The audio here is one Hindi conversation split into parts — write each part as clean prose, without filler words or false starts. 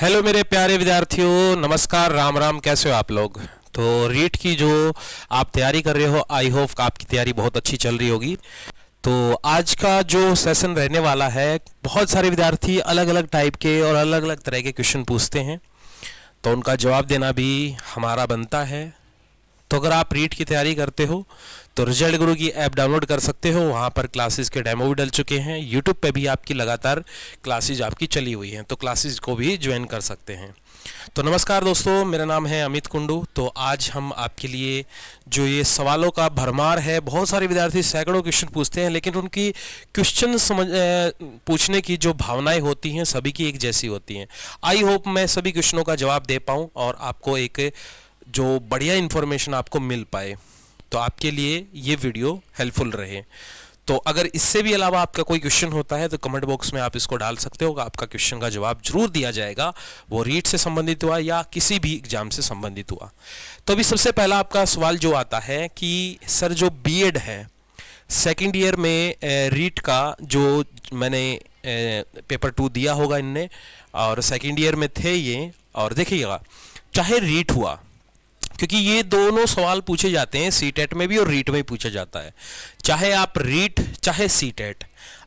हेलो मेरे प्यारे विद्यार्थियों, नमस्कार, राम राम। कैसे हो आप लोग? तो रीट की जो आप तैयारी कर रहे हो, आई होप आपकी तैयारी बहुत अच्छी चल रही होगी। तो आज का जो सेशन रहने वाला है, बहुत सारे विद्यार्थी अलग अलग टाइप के और अलग अलग तरह के क्वेश्चन पूछते हैं, तो उनका जवाब देना भी हमारा बनता है। तो अगर आप रीट की तैयारी करते हो तो रिजल्ट गुरु की ऐप डाउनलोड कर सकते हो। वहाँ पर क्लासेस के डेमो भी डल चुके हैं। यूट्यूब पे भी आपकी लगातार क्लासेस आपकी चली हुई हैं, तो क्लासेस को भी ज्वाइन कर सकते हैं। तो नमस्कार दोस्तों, मेरा नाम है अमित कुंडू। तो आज हम आपके लिए जो ये सवालों का भरमार है, बहुत सारे विद्यार्थी सैकड़ों क्वेश्चन पूछते हैं, लेकिन उनकी क्वेश्चन पूछने की जो भावनाएं होती हैं सभी की एक जैसी होती हैं। आई होप मैं सभी क्वेश्चनों का जवाब दे पाऊँ और आपको एक जो बढ़िया इन्फॉर्मेशन आपको मिल पाए, तो आपके लिए ये वीडियो हेल्पफुल रहे। तो अगर इससे भी अलावा आपका कोई क्वेश्चन होता है तो कमेंट बॉक्स में आप इसको डाल सकते हो, आपका क्वेश्चन का जवाब जरूर दिया जाएगा। वो रीट से संबंधित हुआ या किसी भी एग्जाम से संबंधित हुआ। तो अभी सबसे पहला आपका सवाल जो आता है कि सर जो बीएड है सेकेंड ईयर में रीट का जो मैंने पेपर 2 दिया होगा इनने, और सेकेंड ईयर में थे ये, और देखिएगा चाहे रीट हुआ, क्योंकि ये दोनों सवाल पूछे जाते हैं सीटेट में भी और रीट में भी पूछा जाता है। चाहे आप रीट चाहे सीटेट,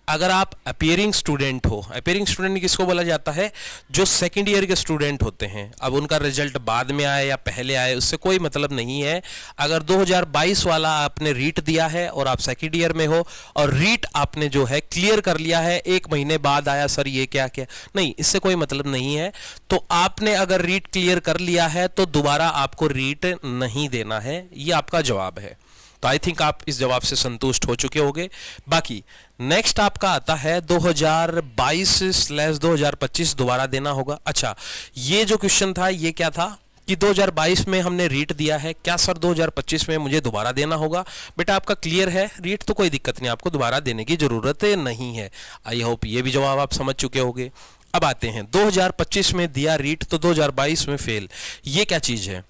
अगर आप अपीयरिंग स्टूडेंट हो, अपीयरिंग स्टूडेंट किसको बोला जाता है? जो सेकंड ईयर के स्टूडेंट होते हैं। अब उनका रिजल्ट बाद में आए या पहले आए उससे कोई मतलब नहीं है। अगर 2022 वाला आपने रीट दिया है और आप सेकंड ईयर में हो और रीट आपने जो है क्लियर कर लिया है, एक महीने बाद आया सर ये क्या क्या, नहीं, इससे कोई मतलब नहीं है। तो आपने अगर रीट क्लियर कर लिया है तो दोबारा आपको रीट नहीं देना है, ये आपका जवाब है। तो आई थिंक आप इस जवाब से संतुष्ट हो चुके होंगे। बाकी नेक्स्ट आपका आता है 2022/2025 दोबारा देना होगा। अच्छा, ये जो क्वेश्चन था ये क्या था कि 2022 में हमने रीट दिया है, क्या सर 2025 में मुझे दोबारा देना होगा? बेटा आपका क्लियर है रीट, तो कोई दिक्कत नहीं, आपको दोबारा देने की जरूरत नहीं है। आई होप ये भी जवाब आप समझ चुके होंगे। अब आते हैं 2025 में दिया रीट तो 2022 में फेल, ये क्या चीज है?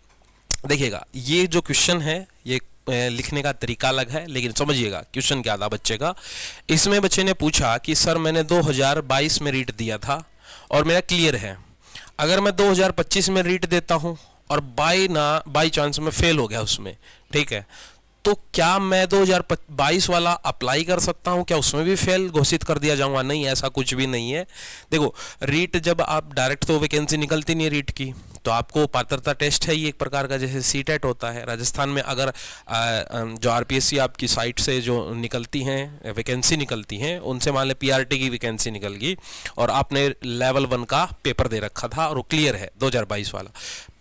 देखिएगा, ये जो क्वेश्चन है ये लिखने का तरीका अलग है, लेकिन समझिएगा क्वेश्चन क्या था बच्चे का। इसमें बच्चे ने पूछा कि सर मैंने 2022 में रीट दिया था और मेरा क्लियर है, अगर मैं 2025 में रीट देता हूं और बाई चांस में फेल हो गया उसमें, ठीक है, तो क्या मैं 2022 वाला अप्लाई कर सकता हूं? क्या उसमें भी फेल घोषित कर दिया जाऊंगा? नहीं, ऐसा कुछ भी नहीं है। देखो, रीट जब आप डायरेक्ट तो वैकेंसी निकलती नहीं है रीट की, तो आपको पात्रता टेस्ट है ये एक प्रकार का, जैसे सीटेट होता है। राजस्थान में अगर जो आरपीएससी आपकी साइट से जो निकलती हैं वैकेंसी निकलती हैं, उनसे मान लें पीआरटी की वैकेंसी निकल गई और आपने लेवल 1 का पेपर दे रखा था और वो क्लियर है 2022 वाला,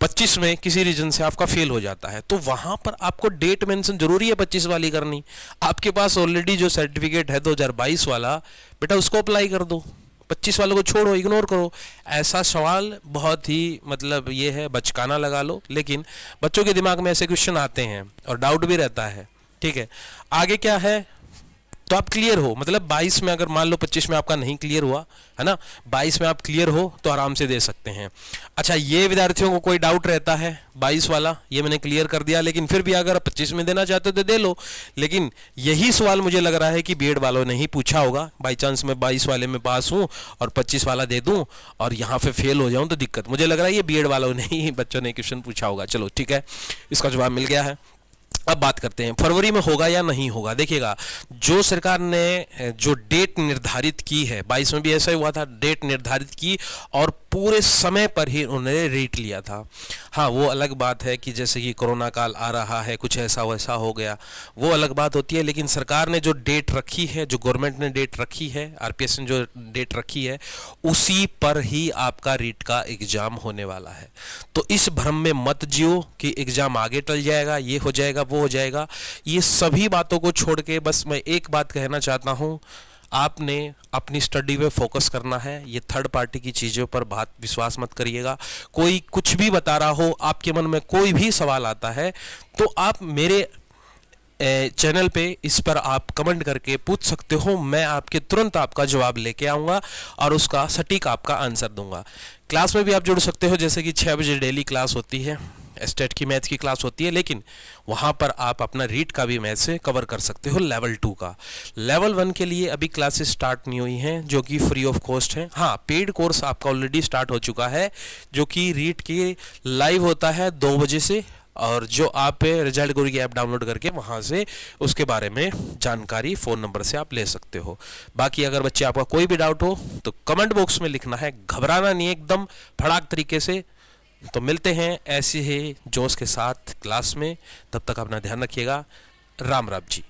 25 में किसी रीजन से आपका फेल हो जाता है, तो वहां पर आपको डेट मेंशन जरूरी है 25 वाली करनी। आपके पास ऑलरेडी जो सर्टिफिकेट है 2022 वाला, बेटा उसको अप्लाई कर दो, 25 वालों को छोड़ो, इग्नोर करो। ऐसा सवाल बहुत ही मतलब ये है, बचकाना लगा लो, लेकिन बच्चों के दिमाग में ऐसे क्वेश्चन आते हैं और डाउट भी रहता है, ठीक है। आगे क्या है, तो आप क्लियर हो, मतलब 22 में, अगर मान लो 25 में आपका नहीं क्लियर हुआ है ना, 22 में आप क्लियर हो तो आराम से दे सकते हैं। अच्छा, ये विद्यार्थियों को कोई डाउट रहता है 22 वाला, ये मैंने क्लियर कर दिया, लेकिन फिर भी अगर 25 में देना चाहते हो तो दे लो। लेकिन यही सवाल मुझे लग रहा है कि बीएड वालों ने ही पूछा होगा, बाई चांस मैं 22 वाले में पास हूँ और 25 वाला दे दूँ और यहाँ पे फेल हो जाऊँ तो दिक्कत, मुझे लग रहा है ये बीएड वालों ने ही बच्चों ने क्वेश्चन पूछा होगा। चलो ठीक है, इसका जवाब मिल गया है। अब बात करते हैं फरवरी में होगा या नहीं होगा। देखिएगा, जो सरकार ने जो डेट निर्धारित की है, 22 में भी ऐसा ही हुआ था, डेट निर्धारित की और पूरे समय पर ही उन्होंने रीट लिया था। हाँ, वो अलग बात है कि जैसे कि कोरोना काल आ रहा है, कुछ ऐसा वैसा हो गया, वो अलग बात होती है, लेकिन सरकार ने जो डेट रखी है, जो गवर्नमेंट ने डेट रखी है, आरपीएस ने जो डेट रखी है, उसी पर ही आपका रीट का एग्जाम होने वाला है। तो इस भ्रम में मत जियो कि एग्जाम आगे टल जाएगा, ये हो जाएगा, वो हो जाएगा। ये सभी बातों को छोड़ के बस मैं एक बात कहना चाहता हूं, आपने अपनी स्टडी पे फोकस करना है। ये थर्ड पार्टी की चीज़ों पर बात विश्वास मत करिएगा। कोई कुछ भी बता रहा हो, आपके मन में कोई भी सवाल आता है तो आप मेरे चैनल पे इस पर आप कमेंट करके पूछ सकते हो, मैं आपके तुरंत आपका जवाब लेके आऊँगा और उसका सटीक आपका आंसर दूंगा। क्लास में भी आप जुड़ सकते हो, जैसे कि 6 बजे डेली क्लास होती है, एस्टेट की मैथ की क्लास होती है, लेकिन वहाँ पर आप अपना रीट का भी मैथ से कवर कर सकते हो लेवल 2 का। लेवल 1 के लिए अभी क्लासेस स्टार्ट नहीं हुई हैं, जो कि फ्री ऑफ कॉस्ट है। हाँ, पेड कोर्स आपका ऑलरेडी स्टार्ट हो चुका है, जो कि रीट के लाइव होता है 2 बजे से, और जो आप रिजल्ट गुरु की ऐप डाउनलोड करके वहाँ से उसके बारे में जानकारी फ़ोन नंबर से आप ले सकते हो। बाकी अगर बच्चे आपका कोई भी डाउट हो तो कमेंट बॉक्स में लिखना है, घबराना नहीं, एकदम फड़ाक तरीके से। तो मिलते हैं ऐसे ही जोश के साथ क्लास में, तब तक अपना ध्यान रखिएगा। राम राम जी।